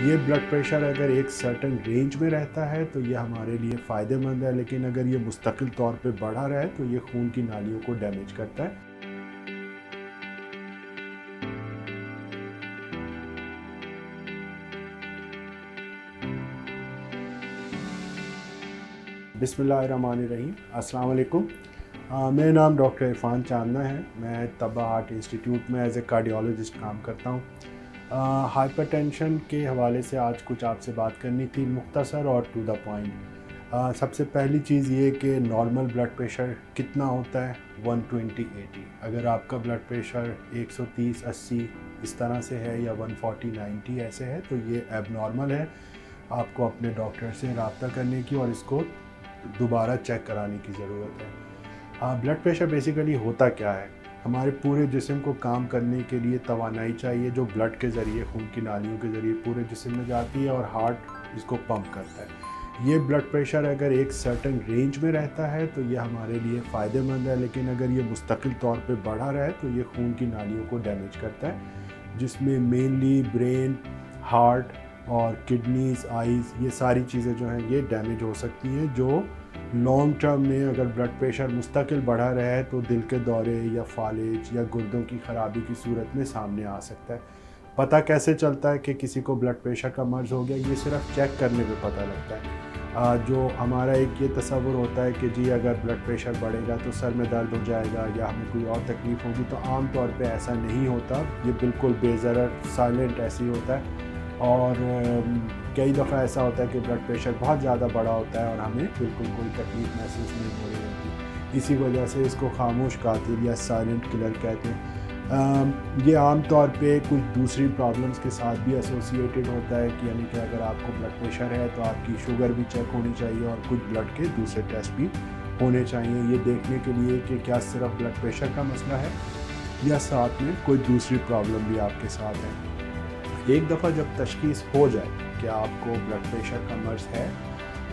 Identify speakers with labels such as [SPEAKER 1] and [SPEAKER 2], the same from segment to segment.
[SPEAKER 1] یہ blood pressure اگر ایک سرٹن رینج میں رہتا ہے تو یہ ہمارے لیے فائدہ مند ہے، لیکن اگر یہ مستقل طور پہ بڑھا رہے تو یہ خون کی نالیوں کو ڈیمیج کرتا ہے۔ بسم اللہ الرحمن الرحیم۔ السلام علیکم۔ میرا نام ڈاکٹر عرفان چاندنا ہے۔ میں طب ہارٹ انسٹیٹیوٹ میں ایز اے کارڈیولوجسٹ کام کرتا ہوں۔ ہائپر ٹینشن کے حوالے سے آج کچھ آپ سے بات کرنی تھی، مختصر اور ٹو دا پوائنٹ۔ سب سے پہلی چیز یہ کہ نارمل بلڈ پریشر کتنا ہوتا ہے، 120/80۔ اگر آپ کا بلڈ پریشر 130/80 اس طرح سے ہے یا 140/90 ایسے ہے تو یہ ایب نارمل ہے۔ آپ کو اپنے ڈاکٹر سے رابطہ کرنے کی اور اس کو دوبارہ چیک کرانے کی ضرورت ہے۔ بلڈ پریشر بیسیکلی ہوتا کیا ہے؟ ہمارے پورے جسم کو کام کرنے کے لیے توانائی چاہیے جو بلڈ کے ذریعے، خون کی نالیوں کے ذریعے پورے جسم میں جاتی ہے اور ہارٹ اس کو پمپ کرتا ہے۔ یہ بلڈ پریشر اگر ایک سرٹن رینج میں رہتا ہے تو یہ ہمارے لیے فائدہ مند ہے، لیکن اگر یہ مستقل طور پہ بڑھا رہے تو یہ خون کی نالیوں کو ڈیمیج کرتا ہے، جس میں مینلی برین، ہارٹ اور کڈنیز، آئیز، یہ ساری چیزیں جو ہیں یہ ڈیمیج ہو سکتی ہیں، جو لانگ ٹرم میں اگر بلڈ پریشر مستقل بڑھا رہے تو دل کے دورے یا فالج یا گردوں کی خرابی کی صورت میں سامنے آ سکتا ہے۔ پتہ کیسے چلتا ہے کہ کسی کو بلڈ پریشر کا مرض ہو گیا؟ یہ صرف چیک کرنے پہ پتہ لگتا ہے۔ جو ہمارا ایک یہ تصور ہوتا ہے کہ جی اگر بلڈ پریشر بڑھے گا تو سر میں درد ہو جائے گا یا ہمیں کوئی اور تکلیف ہوگی، تو عام طور پہ ایسا نہیں ہوتا۔ یہ بالکل بے ضرر سائلنٹ ایسے ہی ہوتا ہے، اور کئی دفعہ ایسا ہوتا ہے کہ بلڈ پریشر بہت زیادہ بڑا ہوتا ہے اور ہمیں بالکل کوئی تکلیف محسوس نہیں ہو رہی ہوتی۔ اسی وجہ سے اس کو خاموش قاتل یا سائلنٹ کلر کہتے ہیں۔ یہ عام طور پہ کچھ دوسری پرابلمس کے ساتھ بھی ایسوسیٹڈ ہوتا ہے، کہ یعنی کہ اگر آپ کو بلڈ پریشر ہے تو آپ کی شوگر بھی چیک ہونی چاہیے اور کچھ بلڈ کے دوسرے ٹیسٹ بھی ہونے چاہیے، یہ دیکھنے کے لیے کہ کیا صرف بلڈ پریشر کا مسئلہ ہے یا ساتھ میں کوئی دوسری پرابلم بھی آپ کے ساتھ ہے۔ ایک دفعہ جب تشخیص ہو جائے کہ آپ کو بلڈ پریشر کا مرض ہے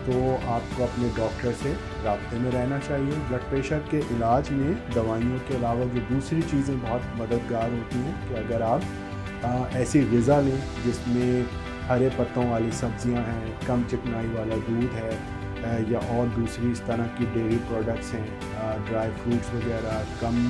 [SPEAKER 1] تو آپ کو اپنے ڈاکٹر سے رابطے میں رہنا چاہیے۔ بلڈ پریشر کے علاج میں دوائیوں کے علاوہ جو دوسری چیزیں بہت مددگار ہوتی ہیں کہ اگر آپ ایسی غذا لیں جس میں ہرے پتوں والی سبزیاں ہیں، کم چکنائی والا دودھ ہے، یا اور دوسری اس طرح کی ڈیری پروڈکٹس ہیں، ڈرائی فروٹس وغیرہ، کم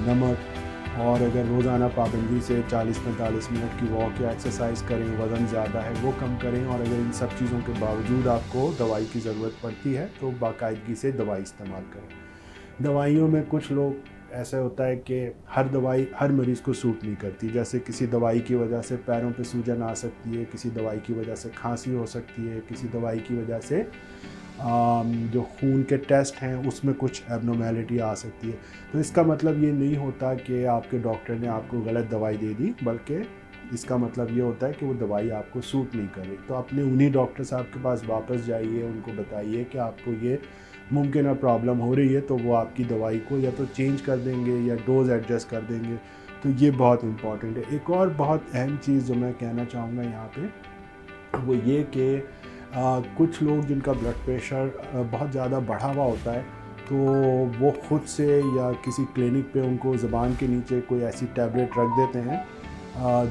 [SPEAKER 1] نمک، اور اگر روزانہ پابندی سے 40-45 منٹ کی واک یا ایکسرسائز کریں، وزن زیادہ ہے وہ کم کریں، اور اگر ان سب چیزوں کے باوجود آپ کو دوائی کی ضرورت پڑتی ہے تو باقاعدگی سے دوائی استعمال کریں۔ دوائیوں میں کچھ لوگ ایسا ہوتا ہے کہ ہر دوائی ہر مریض کو سوٹ نہیں کرتی، جیسے کسی دوائی کی وجہ سے پیروں پہ سوجن آ سکتی ہے، کسی دوائی کی وجہ سے کھانسی ہو سکتی ہے، کسی دوائی کی وجہ سے جو خون کے ٹیسٹ ہیں اس میں کچھ ایبنارمیلٹی آ سکتی ہے۔ تو اس کا مطلب یہ نہیں ہوتا کہ آپ کے ڈاکٹر نے آپ کو غلط دوائی دے دی، بلکہ اس کا مطلب یہ ہوتا ہے کہ وہ دوائی آپ کو سوٹ نہیں کر رہی۔ تو اپنے انہی ڈاکٹر صاحب کے پاس واپس جائیے، ان کو بتائیے کہ آپ کو یہ ممکنہ پرابلم ہو رہی ہے، تو وہ آپ کی دوائی کو یا تو چینج کر دیں گے یا ڈوز ایڈجسٹ کر دیں گے۔ تو یہ بہت امپورٹنٹ ہے۔ ایک اور بہت اہم چیز جو میں کہنا چاہوں گا یہاں پہ وہ یہ کہ کچھ لوگ جن کا بلڈ پریشر بہت زیادہ بڑھا ہوا ہوتا ہے تو وہ خود سے یا کسی کلینک پہ ان کو زبان کے نیچے کوئی ایسی ٹیبلٹ رکھ دیتے ہیں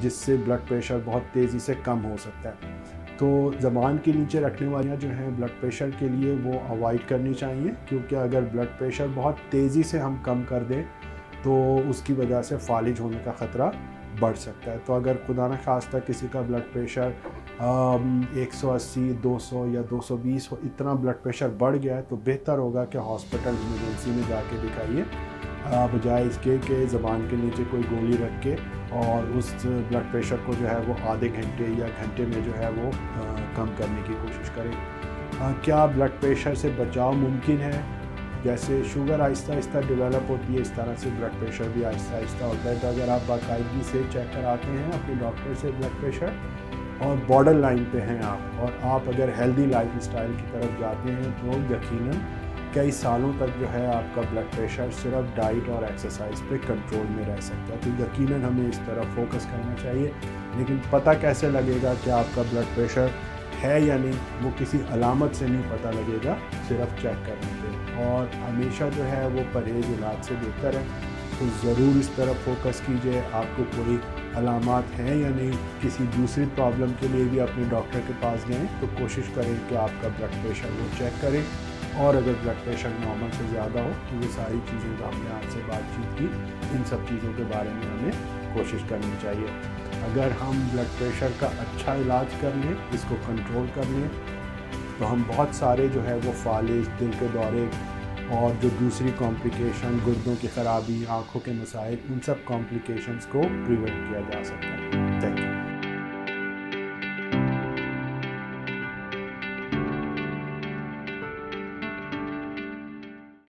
[SPEAKER 1] جس سے بلڈ پریشر بہت تیزی سے کم ہو سکتا ہے۔ تو زبان کے نیچے رکھنے والیاں جو ہیں بلڈ پریشر کے لیے وہ اوائڈ کرنی چاہیے، کیونکہ اگر بلڈ پریشر بہت تیزی سے ہم کم کر دیں تو اس کی وجہ سے فالج ہونے کا خطرہ بڑھ سکتا ہے۔ تو اگر خدا نخواستہ کسی کا بلڈ پریشر 180، 200 یا 220 اتنا بلڈ پریشر بڑھ گیا ہے تو بہتر ہوگا کہ ہاسپٹل ایمرجنسی میں جا کے دکھائیے، بجائے اس کے کہ زبان کے نیچے کوئی گولی رکھ کے اور اس بلڈ پریشر کو جو ہے وہ آدھے گھنٹے یا گھنٹے میں جو ہے وہ کم کرنے کی کوشش کریں۔ کیا بلڈ پریشر سے بچاؤ ممکن ہے؟ جیسے شوگر آہستہ آہستہ ڈیولپ ہوتی ہے، اس طرح سے بلڈ پریشر بھی آہستہ آہستہ ہوتا ہے۔ تو اگر آپ باقاعدگی سے چیک کراتے ہیں اپنے ڈاکٹر سے بلڈ پریشر اور بارڈر لائن پہ ہیں آپ، اور آپ اگر ہیلدی لائف اسٹائل کی طرف جاتے ہیں تو یقیناً کئی سالوں تک جو ہے آپ کا بلڈ پریشر صرف ڈائٹ اور ایکسرسائز پہ کنٹرول میں رہ سکتا ہے۔ تو یقیناً ہمیں اس طرف فوکس کرنا چاہیے۔ لیکن پتہ کیسے لگے گا کہ آپ کا بلڈ پریشر ہے یا نہیں؟ وہ کسی علامت سے نہیں پتہ لگے گا، صرف چیک کرنے پہ، اور ہمیشہ جو ہے وہ پرہیز علاج سے بہتر ہے۔ تو ضرور اس طرف فوکس کیجئے۔ آپ کو کوئی علامات ہیں یا نہیں، کسی دوسری پرابلم کے لیے بھی اپنے ڈاکٹر کے پاس جائیں تو کوشش کریں کہ آپ کا بلڈ پریشر وہ چیک کریں، اور اگر بلڈ پریشر نارمل سے زیادہ ہو تو یہ ساری چیزیں جو ہم نے آپ سے بات چیت کی، ان سب چیزوں کے بارے میں ہمیں کوشش کرنی چاہیے۔ اگر ہم بلڈ پریشر کا اچھا علاج کر لیں، اس کو کنٹرول کر لیں، تو ہم بہت سارے جو ہے وہ فالج، دل کے دورے اور جو دوسری کمپلیکیشن، گردوں کی خرابی، آنکھوں کے مسائل، ان سب کمپلیکیشنز کو پریونٹ کیا جا سکتا ہے۔ Thank you.